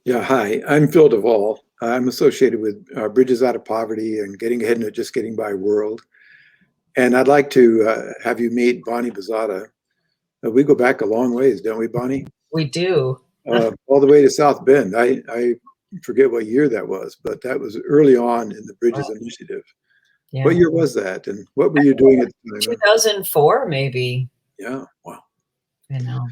Yeah, hi, I'm Phil DeVol. I'm associated with Bridges Out of Poverty and Getting Ahead in a Just Getting By World. And I'd like to have you meet Bonnie Bazata. We go back a long ways, don't we, Bonnie? We do. All the way to South Bend. I forget what year that was, but that was early on in the Bridges Wow. Initiative. Yeah. What year was that? And what were you doing at the time? 2004, maybe. Yeah, wow. I know.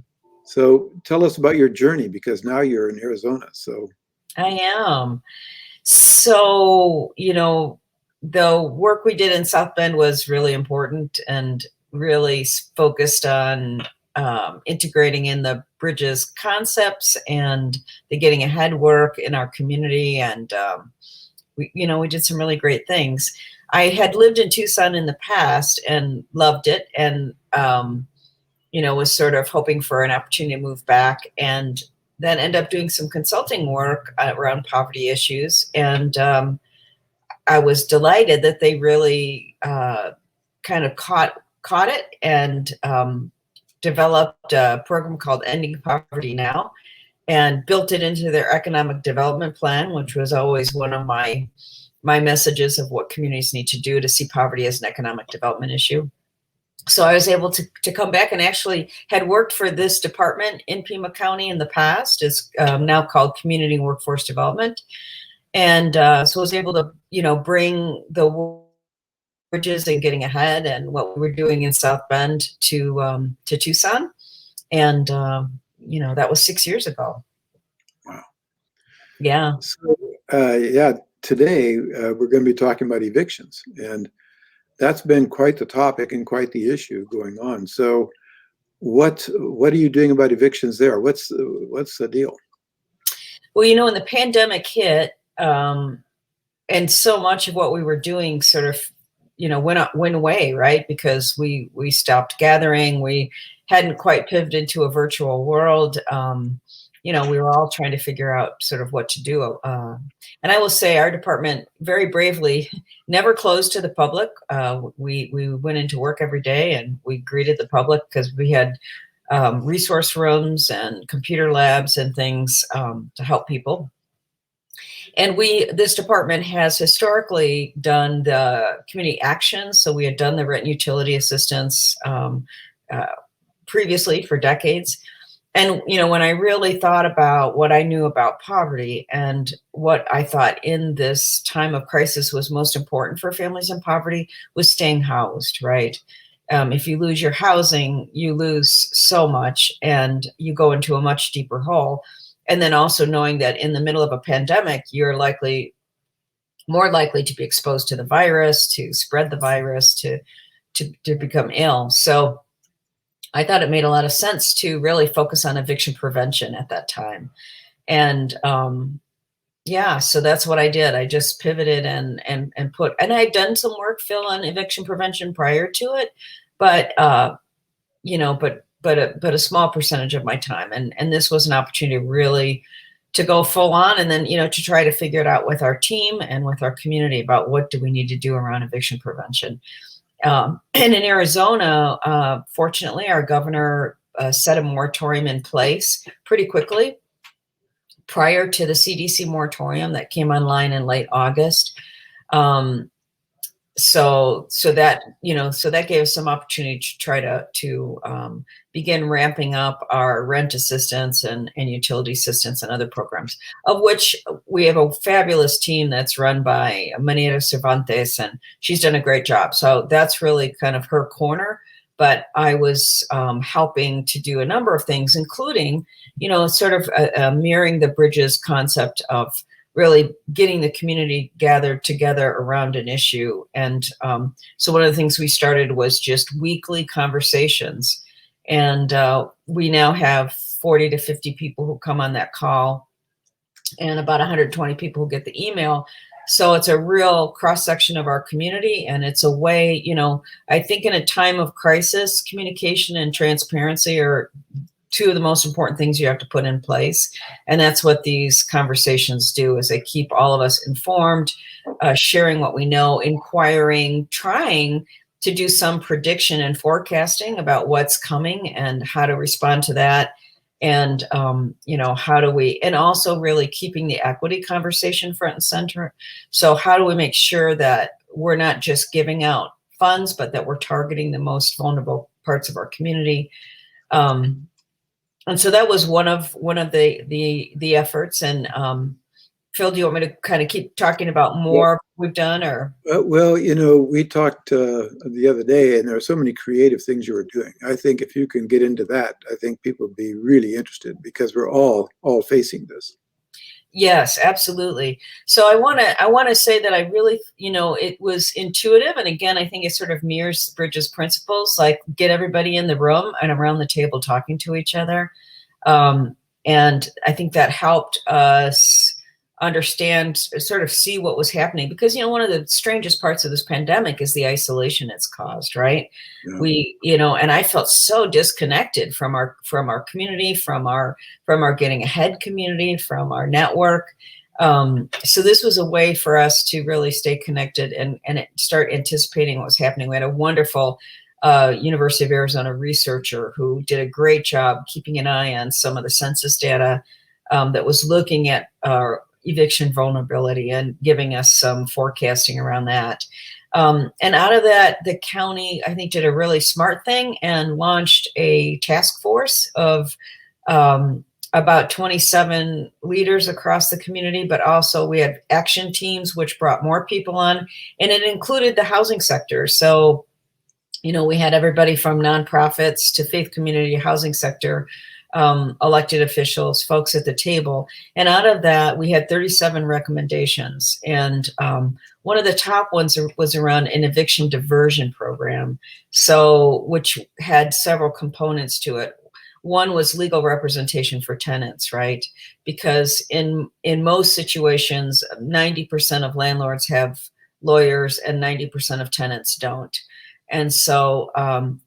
So tell us about your journey because now you're in Arizona. So I am. So, the work we did in South Bend was really important and really focused on integrating in the Bridges concepts and the getting ahead work in our community. And, we did some really great things. I had lived in Tucson in the past and loved it. And, was sort of hoping for an opportunity to move back and then end up doing some consulting work around poverty issues. And I was delighted that they really kind of caught it and developed a program called Ending Poverty Now and built it into their economic development plan, which was always one of my messages of what communities need to do to see poverty as an economic development issue. So I was able to come back and actually had worked for this department in Pima County in the past. It's now called Community and Workforce Development. And so I was able to, bring the Bridges and Getting Ahead and what we were doing in South Bend to Tucson. And, that was 6 years ago. wow. Yeah. So today we're going to be talking about evictions, and that's been quite the topic and quite the issue going on. So what are you doing about evictions there? What's the deal? Well, when the pandemic hit, and so much of what we were doing sort of, went away, right? Because we stopped gathering. We hadn't quite pivoted to a virtual world. We were all trying to figure out sort of what to do. And I will say our department very bravely never closed to the public. We went into work every day and we greeted the public because we had resource rooms and computer labs and things to help people. And this department has historically done the community actions. So we had done the rent and utility assistance previously for decades. And, when I really thought about what I knew about poverty and what I thought in this time of crisis was most important for families in poverty was staying housed, right? If you lose your housing, you lose so much and you go into a much deeper hole. And then also knowing that in the middle of a pandemic, you're more likely to be exposed to the virus, to spread the virus, to become ill. So I thought it made a lot of sense to really focus on eviction prevention at that time. And so that's what I did. I just pivoted and I'd done some work, Phil, on eviction prevention prior to it, but a small percentage of my time. And this was an opportunity really to go full on and then, to try to figure it out with our team and with our community about what do we need to do around eviction prevention. And in Arizona, fortunately, our governor set a moratorium in place pretty quickly prior to the CDC moratorium that came online in late August. So that gave us some opportunity to try to begin ramping up our rent assistance and utility assistance and other programs, of which we have a fabulous team that's run by Manager Cervantes, and she's done a great job. So that's really kind of her corner. But I was helping to do a number of things, including, sort of mirroring the Bridges concept of really getting the community gathered together around an issue. And so one of the things we started was just weekly conversations. And we now have 40 to 50 people who come on that call and about 120 people who get the email. So it's a real cross-section of our community. And it's a way, I think in a time of crisis, communication and transparency are two of the most important things you have to put in place. And that's what these conversations do, is they keep all of us informed, sharing what we know, inquiring, trying to do some prediction and forecasting about what's coming and how to respond to that. And, how do we, and also really keeping the equity conversation front and center. So how do we make sure that we're not just giving out funds, but that we're targeting the most vulnerable parts of our community? And so that was one of the efforts. And Phil, do you want me to kind of keep talking about more we've done, or? Well, we talked the other day, and there are so many creative things you were doing. I think if you can get into that, I think people would be really interested, because we're all facing this. Yes, absolutely. So I want to say that I really, it was intuitive. And again, I think it sort of mirrors Bridges' principles, like get everybody in the room and around the table talking to each other. And I think that helped us understand, sort of see what was happening, because, one of the strangest parts of this pandemic is the isolation it's caused, right? Yeah. We, and I felt so disconnected from our community, from our Getting Ahead community, from our network. So this was a way for us to really stay connected and start anticipating what was happening. We had a wonderful University of Arizona researcher who did a great job keeping an eye on some of the census data that was looking at eviction vulnerability and giving us some forecasting around that. And out of that, the county, I think, did a really smart thing and launched a task force of about 27 leaders across the community, but also we had action teams, which brought more people on, and it included the housing sector. So, we had everybody from nonprofits to faith community, housing sector, elected officials, folks at the table. And out of that, we had 37 recommendations. And one of the top ones was around an eviction diversion program, which had several components to it. One was legal representation for tenants, right? Because in most situations, 90% of landlords have lawyers and 90% of tenants don't. And so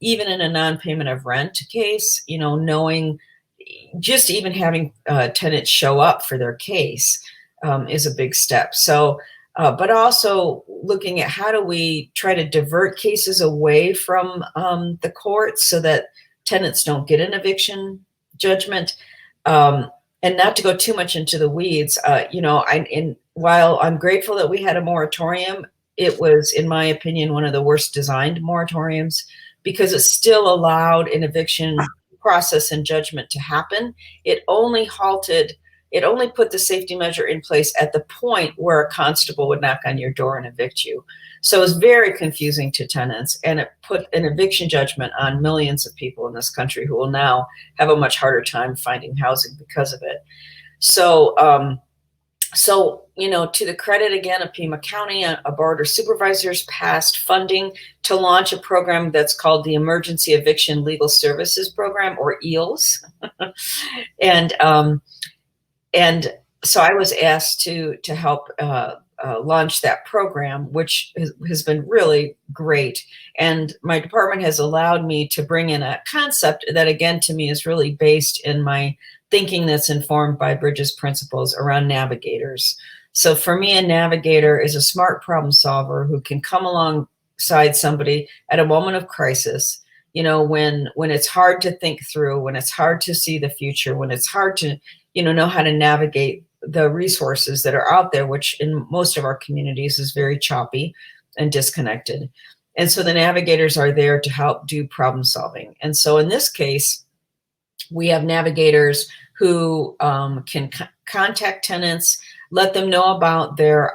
even in a non-payment of rent case, knowing, just even having tenants show up for their case is a big step. So, but also looking at how do we try to divert cases away from the courts so that tenants don't get an eviction judgment, and not to go too much into the weeds. While I'm grateful that we had a moratorium, it was, in my opinion, one of the worst designed moratoriums, because it still allowed an eviction process and judgment to happen. It only put the safety measure in place at the point where a constable would knock on your door and evict you. So it was very confusing to tenants, and it put an eviction judgment on millions of people in this country who will now have a much harder time finding housing because of it. So, to the credit again of Pima County, a board of supervisors passed funding to launch a program that's called the Emergency Eviction Legal Services Program, or EELS. And so I was asked to help launch that program, which has been really great. And my department has allowed me to bring in a concept that, again, to me is really based in my thinking that's informed by Bridges' principles around navigators. So for me, a navigator is a smart problem solver who can come alongside somebody at a moment of crisis, when it's hard to think through, when it's hard to see the future, when it's hard to, know how to navigate the resources that are out there, which in most of our communities is very choppy and disconnected. And so the navigators are there to help do problem solving. And so in this case, we have navigators who can contact tenants, let them know about their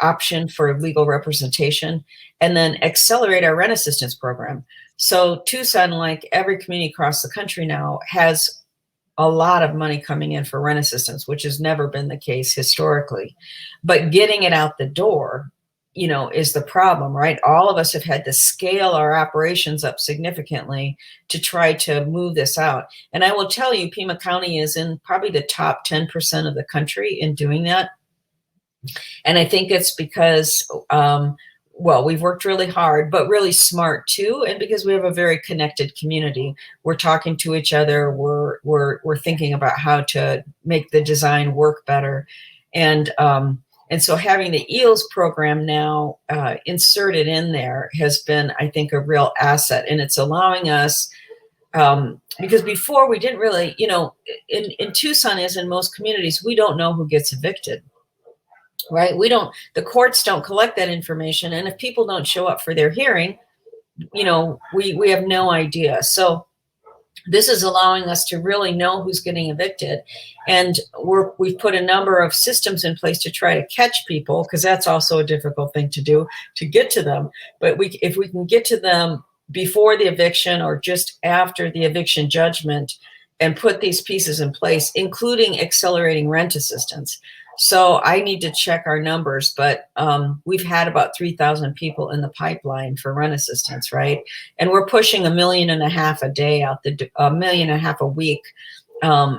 option for legal representation, and then accelerate our rent assistance program. So Tucson, like every community across the country now, has a lot of money coming in for rent assistance, which has never been the case historically. But getting it out the door, is the problem, right? All of us have had to scale our operations up significantly to try to move this out. And I will tell you, Pima County is in probably the top 10% of the country in doing that. And I think it's because, we've worked really hard, but really smart too. And because we have a very connected community, we're talking to each other. We're thinking about how to make the design work better. And so having the EELS program now inserted in there has been, I think, a real asset. And it's allowing us because before we didn't really, in Tucson, as in most communities, we don't know who gets evicted, right? The courts don't collect that information. And if people don't show up for their hearing, we have no idea. So this is allowing us to really know who's getting evicted. And we've put a number of systems in place to try to catch people, because that's also a difficult thing to do, to get to them. But if we can get to them before the eviction or just after the eviction judgment and put these pieces in place, including accelerating rent assistance. So I need to check our numbers, but we've had about 3,000 people in the pipeline for rent assistance, right? And we're pushing $1.5 million a day out, $1.5 million a week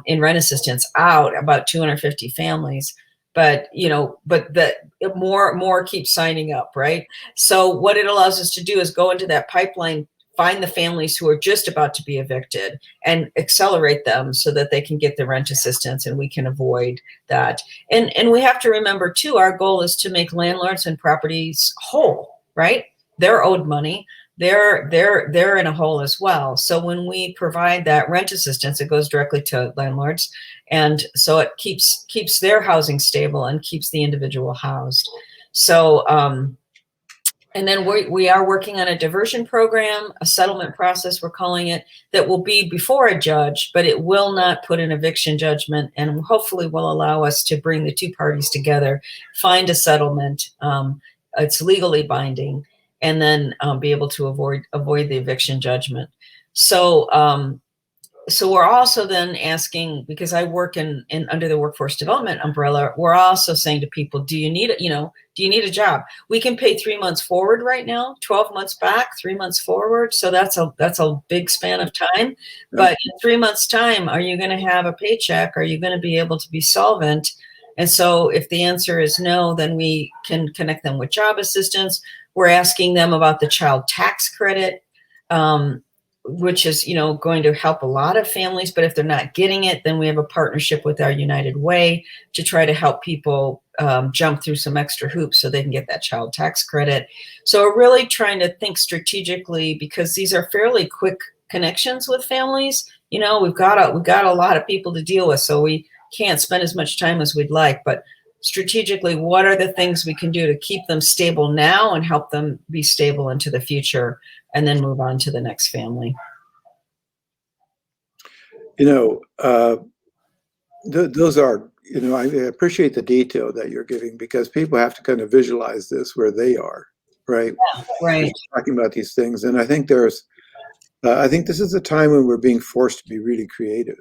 in rent assistance out, about 250 families. But the more keep signing up, right? So what it allows us to do is go into that pipeline, find the families who are just about to be evicted and accelerate them so that they can get the rent assistance and we can avoid that. And we have to remember too, our goal is to make landlords and properties whole, right? They're owed money. They're in a hole as well. So when we provide that rent assistance, it goes directly to landlords. And so it keeps their housing stable and keeps the individual housed. So, and then we are working on a diversion program, a settlement process, we're calling it, that will be before a judge, but it will not put an eviction judgment, and hopefully will allow us to bring the two parties together, find a settlement. It's legally binding, and then be able to avoid the eviction judgment. So we're also then asking, because I work in under the workforce development umbrella, we're also saying to people, do you need a job? We can pay 3 months forward right now, 12 months back, 3 months forward. So that's a big span of time. But in 3 months' time, are you going to have a paycheck? Are you going to be able to be solvent? And so if the answer is no, then we can connect them with job assistance. We're asking them about the child tax credit, which is, going to help a lot of families. But if they're not getting it, then we have a partnership with our United Way to try to help people jump through some extra hoops so they can get that child tax credit. So we're really trying to think strategically, because these are fairly quick connections with families. We've got a lot of people to deal with, so we can't spend as much time as we'd like. But strategically, what are the things we can do to keep them stable now and help them be stable into the future, and then move on to the next family? Those are, I appreciate the detail that you're giving, because people have to kind of visualize this where they are, right? Yeah, right. Talking about these things. And I think I think this is a time when we're being forced to be really creative.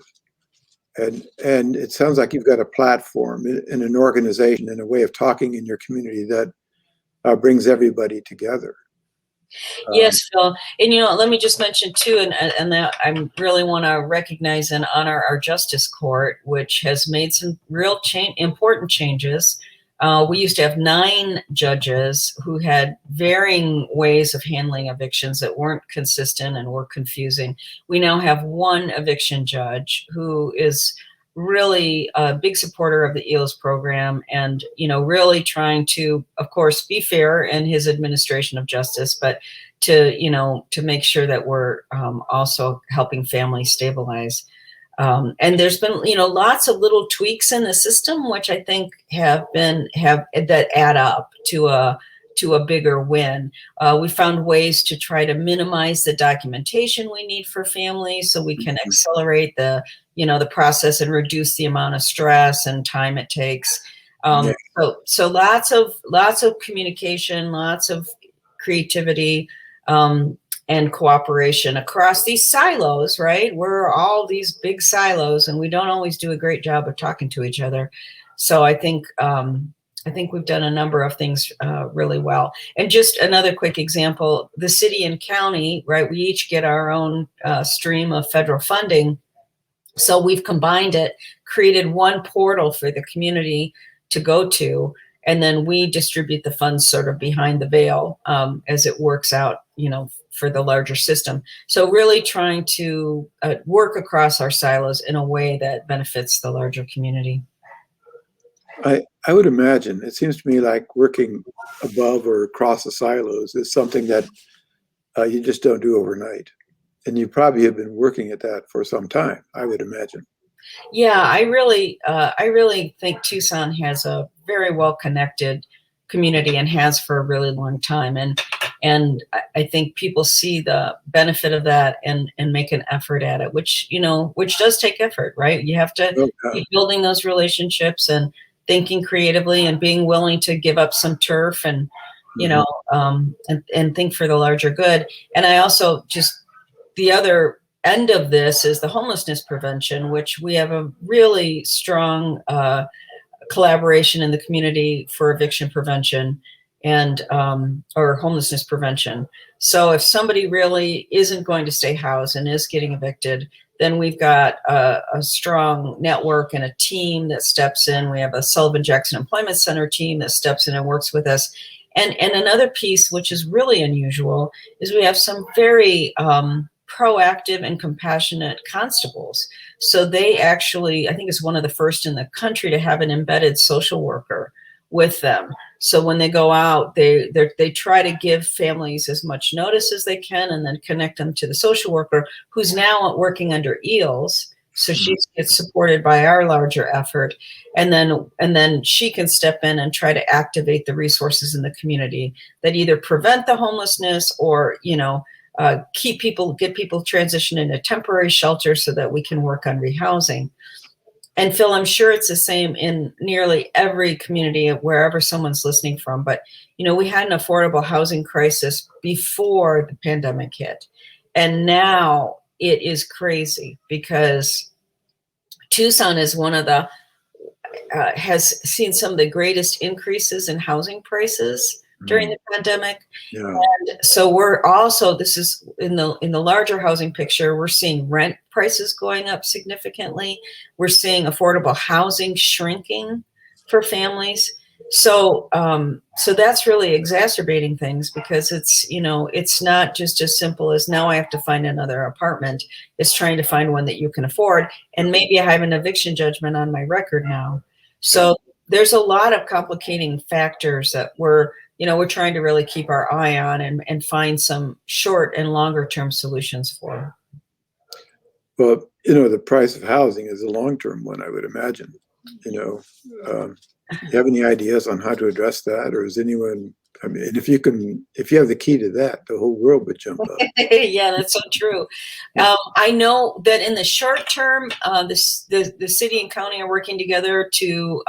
And it sounds like you've got a platform in an organization and a way of talking in your community that brings everybody together. Yes, Phil. And let me just mention too, and that I really want to recognize and honor our Justice Court, which has made some real important changes. We used to have 9 judges who had varying ways of handling evictions that weren't consistent and were confusing. We now have 1 eviction judge who is really a big supporter of the EOS program, and really trying to, of course, be fair in his administration of justice, but to make sure that we're also helping families stabilize. And there's been lots of little tweaks in the system, which I think have that add up to a bigger win. We found ways to try to minimize the documentation we need for families, so we can accelerate the process and reduce the amount of stress and time it takes. So lots of communication, lots of creativity, and cooperation across these silos, right? We're all these big silos, and we don't always do a great job of talking to each other. So I think we've done a number of things really well. And just another quick example, the city and county, right? We each get our own stream of federal funding. So we've combined it, created one portal for the community to go to, and then we distribute the funds sort of behind the veil as it works out, for the larger system. So really trying to work across our silos in a way that benefits the larger community. I would imagine, it seems to me like working above or across the silos is something that you just don't do overnight. And you probably have been working at that for some time, I would imagine. Yeah, I really think Tucson has a very well connected community and has for a really long time. And I think people see the benefit of that and make an effort at it, which does take effort, right? You have to Oh, yeah. keep building those relationships and thinking creatively and being willing to give up some turf and, and think for the larger good. And I also the other end of this is the homelessness prevention, which we have a really strong collaboration in the community for eviction prevention and or homelessness prevention. So if somebody really isn't going to stay housed and is getting evicted, then we've got a strong network and a team that steps in. We have a Sullivan Jackson Employment Center team that steps in and works with us. And another piece, which is really unusual, is we have some very proactive and compassionate constables. So they actually, I think it's one of the first in the country to have an embedded social worker with them. So when they go out, they try to give families as much notice as they can and then connect them to the social worker who's now working under EELS. So she gets supported by our larger effort. And then she can step in and try to activate the resources in the community that either prevent the homelessness or, get people transitioned into temporary shelter so that we can work on rehousing. And Phil, I'm sure it's the same in nearly every community wherever someone's listening from. But, we had an affordable housing crisis before the pandemic hit. And now it is crazy because Tucson is one of the, has seen some of the greatest increases in housing prices during the pandemic. Yeah. And so we're also, this is in the larger housing picture, we're seeing rent prices going up significantly. We're seeing affordable housing shrinking for families. So that's really exacerbating things because it's not just as simple as now I have to find another apartment. It's trying to find one that you can afford. And maybe I have an eviction judgment on my record now. So there's a lot of complicating factors that we're trying to really keep our eye on and find some short and longer term solutions for. Well, the price of housing is a long-term one, I would imagine. You have any ideas on how to address that, or is anyone? I mean, if you have the key to that, the whole world would jump up. Yeah, that's so true. I know that in the short term, the city and county are working together to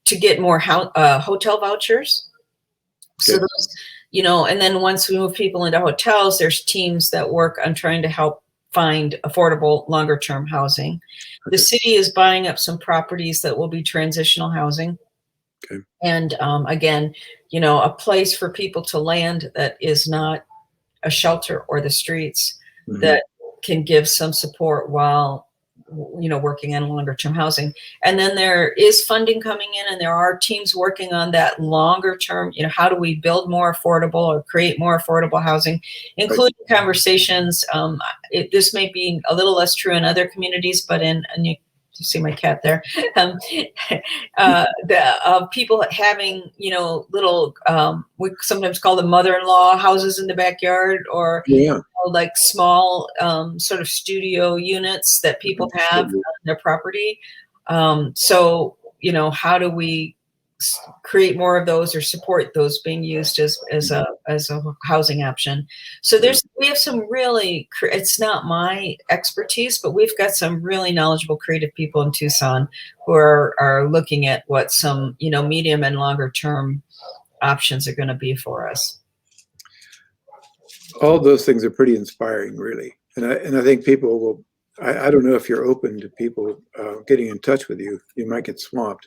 get more hotel vouchers. So those, and then once we move people into hotels, there's teams that work on trying to help find affordable longer term housing. Okay. The city is buying up some properties that will be transitional housing. Okay. And again, a place for people to land that is not a shelter or the streets, that can give some support while working on longer term housing. And then there is funding coming in, and there are teams working on that longer term, how do we build more affordable or create more affordable housing, including conversations. This may be a little less true in other communities, but you see my cat there. People having, little, we sometimes call them mother-in-law houses in the backyard, or like small sort of studio units that people have on their property. So, how do we create more of those or support those being used as a housing option? So we have some really, it's not my expertise, but we've got some really knowledgeable creative people in Tucson who are looking at what some, medium and longer term options are going to be for us. All those things are pretty inspiring, really. And I think people will, I don't know if you're open to people getting in touch with you. You might get swamped.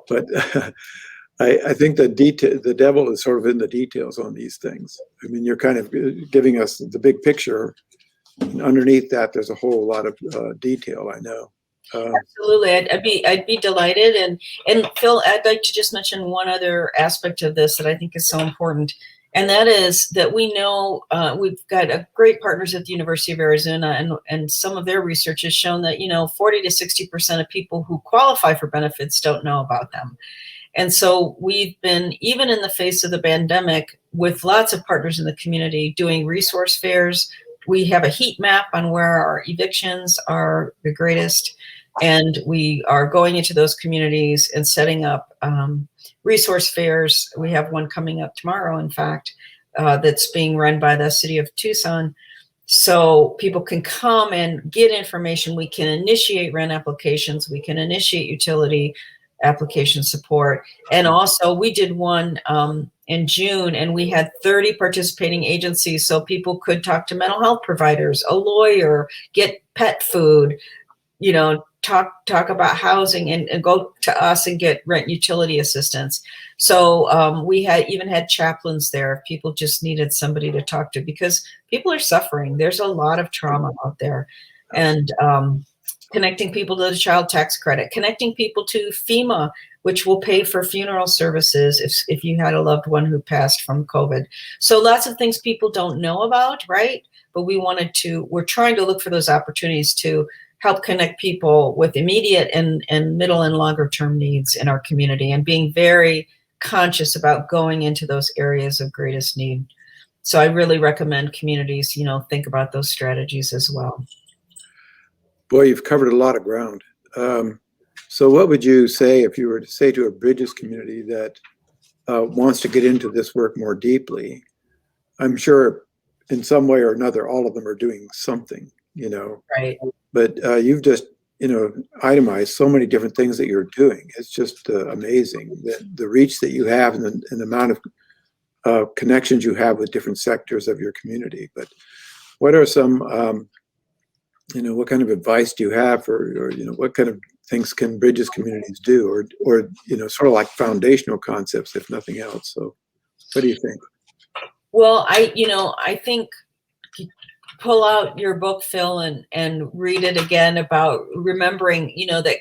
But I think the devil is sort of in the details on these things. I mean, you're kind of giving us the big picture. And underneath that, there's a whole lot of detail, I know. Absolutely. I'd be delighted. And Phil, I'd like to just mention one other aspect of this that I think is so important. And that is that we know we've got great partners at the University of Arizona, and some of their research has shown that 40 to 60% of people who qualify for benefits don't know about them. And so we've been, even in the face of the pandemic, with lots of partners in the community, doing resource fairs, we have a heat map on where our evictions are the greatest, and we are going into those communities and setting up resource fairs. We have one coming up tomorrow, in fact, that's being run by the city of Tucson. So people can come and get information. We can initiate rent applications. We can initiate utility application support. And also we did one in June, and we had 30 participating agencies. So people could talk to mental health providers, a lawyer, get pet food, you know, talk about housing, and go to us and get rent utility assistance. So we even had chaplains there if people just needed somebody to talk to, because people are suffering. There's a lot of trauma out there. And connecting people to the child tax credit, connecting people to FEMA, which will pay for funeral services if you had a loved one who passed from COVID. So lots of things people don't know about, right? But we're trying to look for those opportunities to help connect people with immediate and middle and longer term needs in our community, and being very conscious about going into those areas of greatest need. So I really recommend communities, think about those strategies as well. Boy, you've covered a lot of ground. So what would you say if you were to say to a Bridges community that wants to get into this work more deeply? I'm sure in some way or another, all of them are doing something, Right. But you've just, itemized so many different things that you're doing. It's just amazing the reach that you have, and the amount of connections you have with different sectors of your community. But what are some, what kind of advice do you have, or what kind of things can Bridges communities do, or sort of like foundational concepts, if nothing else? So what do you think? Well, I think pull out your book, Phil, and read it again, about remembering, that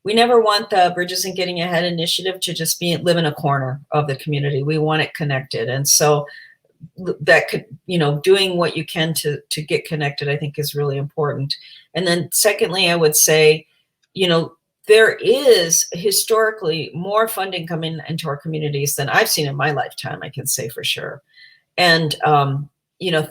we never want the Bridges and Getting Ahead initiative to just live in a corner of the community. We want it connected. And so that could, doing what you can to get connected, I think is really important. And then secondly, I would say, there is historically more funding coming into our communities than I've seen in my lifetime, I can say for sure. And,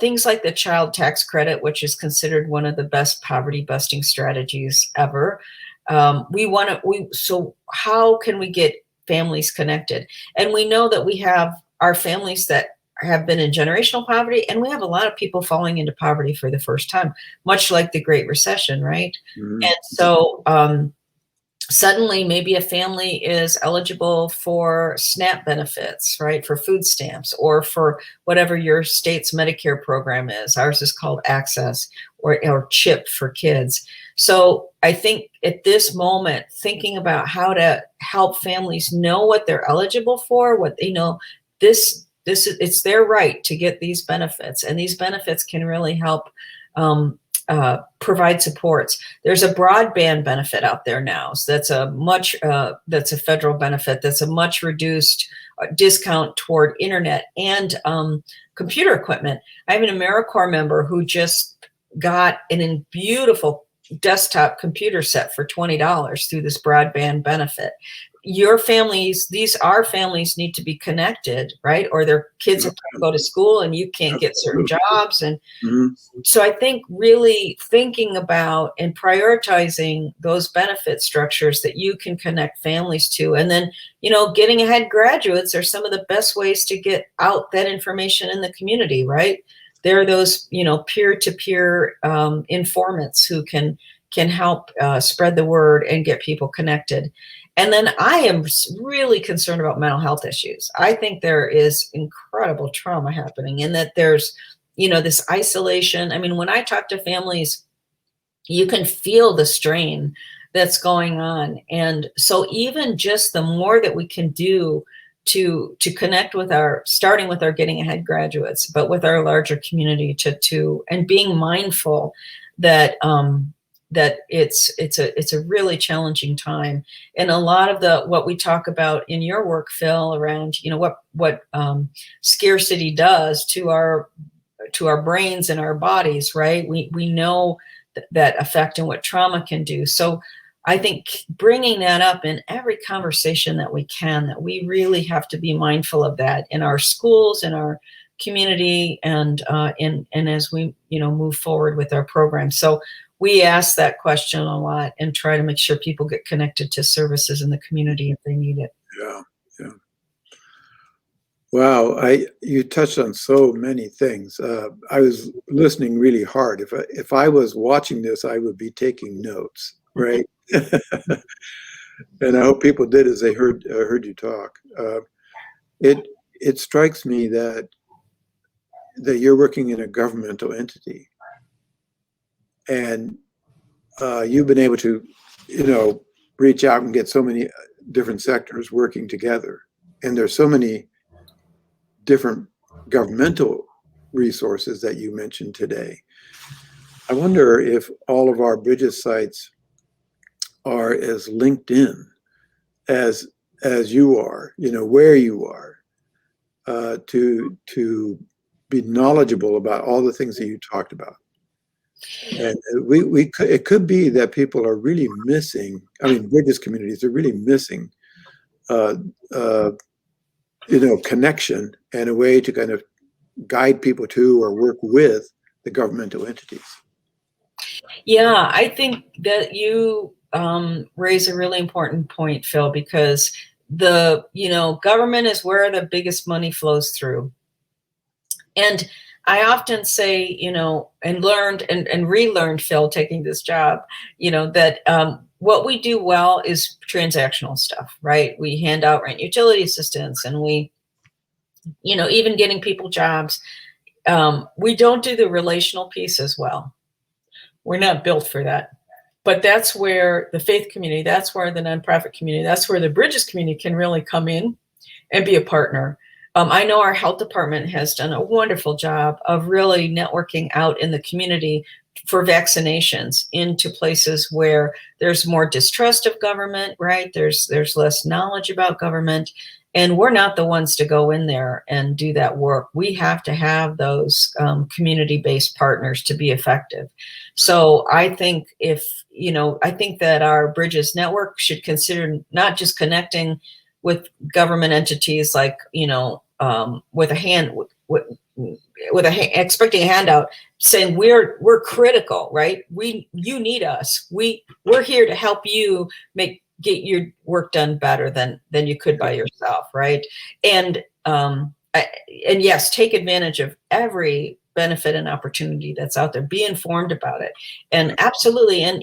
things like the child tax credit, which is considered one of the best poverty busting strategies ever. So how can we get families connected? And we know that we have our families that have been in generational poverty, and we have a lot of people falling into poverty for the first time, much like the Great Recession, right? Mm-hmm. And so suddenly maybe a family is eligible for SNAP benefits, right? For food stamps, or for whatever your state's Medicare program is. Ours is called Access, or CHIP for kids. So I think at this moment, thinking about how to help families know what they're eligible for, it's their right to get these benefits, and these benefits can really help provide supports. There's a broadband benefit out there now. So that's a federal benefit. That's a much reduced discount toward internet and computer equipment. I have an AmeriCorps member who just got a beautiful desktop computer set for $20 through this broadband benefit. Our families need to be connected, right? Or their kids have to go to school and you can't get certain jobs. And so I think really thinking about and prioritizing those benefit structures that you can connect families to. And then, getting ahead graduates are some of the best ways to get out that information in the community, right? There are those, peer-to-peer informants who can help spread the word and get people connected. And then I am really concerned about mental health issues. I think there is incredible trauma happening, and that there's, this isolation. I mean, when I talk to families, you can feel the strain that's going on. And so even just the more that we can do to connect with starting with our Getting Ahead graduates, but with our larger community and being mindful that, that it's a really challenging time. And a lot of what we talk about in your work, Phil, around, what scarcity does to our brains and our bodies, right? We know that effect and what trauma can do. So I think bringing that up in every conversation that we really have to be mindful of that in our schools, in our community and as we, move forward with our program. So we ask that question a lot and try to make sure people get connected to services in the community if they need it. Yeah, yeah. Wow, you touched on so many things. I was listening really hard. If I was watching this, I would be taking notes, right? And I hope people did as they heard you talk. It strikes me that you're working in a governmental entity, and you've been able to, reach out and get so many different sectors working together, and there's so many different governmental resources that you mentioned today. I wonder if all of our Bridges sites are as linked in as you are, where you are, to be knowledgeable about all the things that you talked about. And it could be that people are really missing. I mean, Bridges communities are really missing, connection and a way to kind of guide people to or work with the governmental entities. Yeah, I think that you raise a really important point, Phil, because the government is where the biggest money flows through. And I often say, and learned and relearned, Phil, taking this job, that what we do well is transactional stuff, right? We hand out rent utility assistance, and we, even getting people jobs. We don't do the relational piece as well. We're not built for that. But that's where the faith community, that's where the nonprofit community, that's where the Bridges community can really come in and be a partner. I know our health department has done a wonderful job of really networking out in the community for vaccinations into places where there's more distrust of government, right? There's less knowledge about government, and we're not the ones to go in there and do that work. We have to have those community-based partners to be effective. So I think I think that our Bridges network should consider not just connecting with government entities like, with a hand, expecting a handout, saying we're critical, right? You need us. We're here to help you get your work done better than you could by yourself, right? And yes, take advantage of every benefit and opportunity that's out there. Be informed about it, and absolutely, and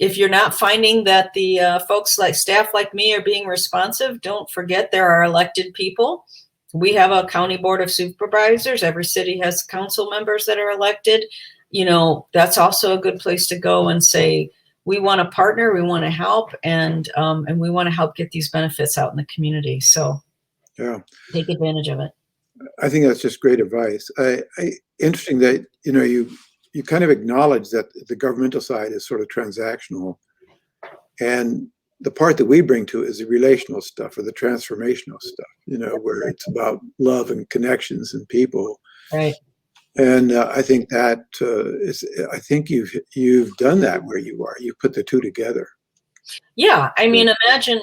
if you're not finding that the folks like staff like me are being responsive, don't forget there are elected people. We have a county board of supervisors. Every city has council members that are elected. That's also a good place to go and say, we want to partner, we want to help, and we want to help get these benefits out in the community. So yeah, take advantage of it. I think that's just great advice. Interesting that, you kind of acknowledge that the governmental side is sort of transactional, and the part that we bring to it is the relational stuff or the transformational stuff, where it's about love and connections and people. Right. And I think that I think you've done that where you are. You put the two together. Yeah, I mean, imagine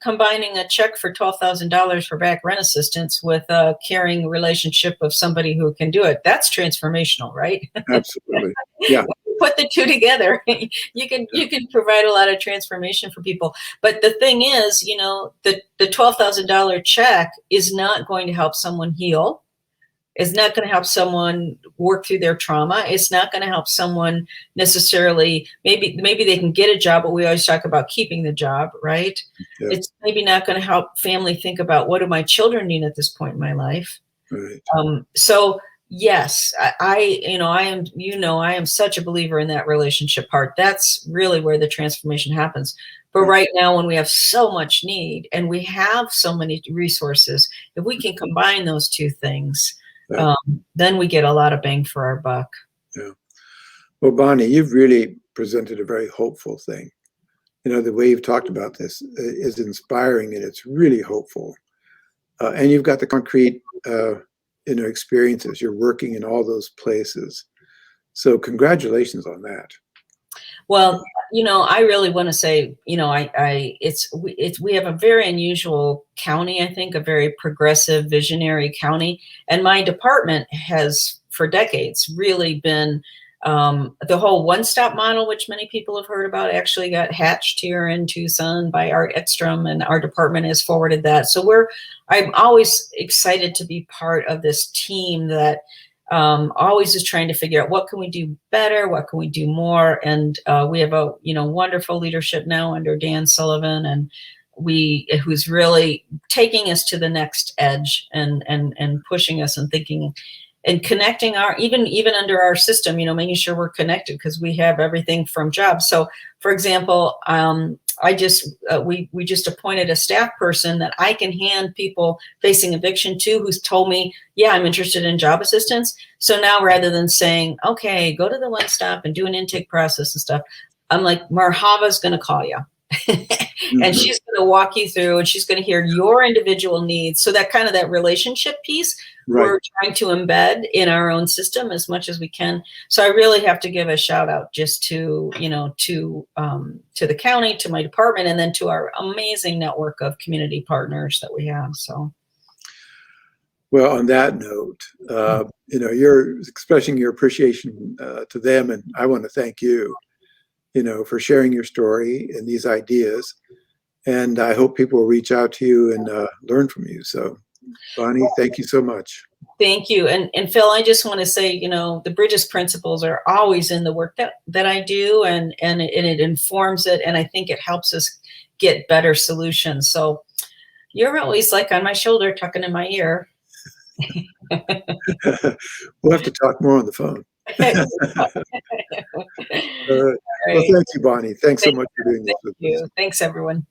combining a check for $12,000 for back rent assistance with a caring relationship of somebody who can do it. That's transformational, right? Absolutely. Yeah. Put the two together. You can provide a lot of transformation for people. But the thing is, the $12,000 check is not going to help someone heal. It's not going to help someone work through their trauma. It's not going to help someone necessarily. Maybe they can get a job, but we always talk about keeping the job, right? Yeah. It's maybe not going to help family think about, what do my children need at this point in my life? Right. So yes, I am such a believer in that relationship part. That's really where the transformation happens. But right now, when we have so much need and we have so many resources, if we can combine those two things, then we get a lot of bang for our buck. Yeah. Well, Bonnie, you've really presented a very hopeful thing. The way you've talked about this is inspiring, and it's really hopeful. And you've got the concrete, experiences. You're working in all those places. So congratulations on that. Well, I really want to say, we have a very unusual county, I think, a very progressive, visionary county. And my department has, for decades, really been the whole one-stop model, which many people have heard about, actually got hatched here in Tucson by Art Ekstrom, and our department has forwarded that. So I'm always excited to be part of this team that always is trying to figure out what can we do better, what can we do more. And we have a wonderful leadership now under Dan Sullivan, and who's really taking us to the next edge and pushing us and thinking and connecting our even under our system, making sure we're connected, because we have everything from jobs. So, for example, we just appointed a staff person that I can hand people facing eviction to, who's told me, yeah, I'm interested in job assistance. So now, rather than saying, okay, go to the one stop and do an intake process and stuff, I'm like, Marhava's going to call you. And she's going to walk you through, and she's going to hear your individual needs. So that relationship piece, right, we're trying to embed in our own system as much as we can. So I really have to give a shout out just to the county, to my department, and then to our amazing network of community partners that we have. So, well, on that note, you're expressing your appreciation to them, and I want to thank you, for sharing your story and these ideas. And I hope people will reach out to you and learn from you. So, Bonnie, thank you so much. Thank you. And Phil, I just want to say, the Bridges principles are always in the work that I do, and it informs it. And I think it helps us get better solutions. So you're always like on my shoulder, tucking in my ear. We'll have to talk more on the phone. Well, thank you, Bonnie. Thanks so much for doing this with us. Thanks, everyone.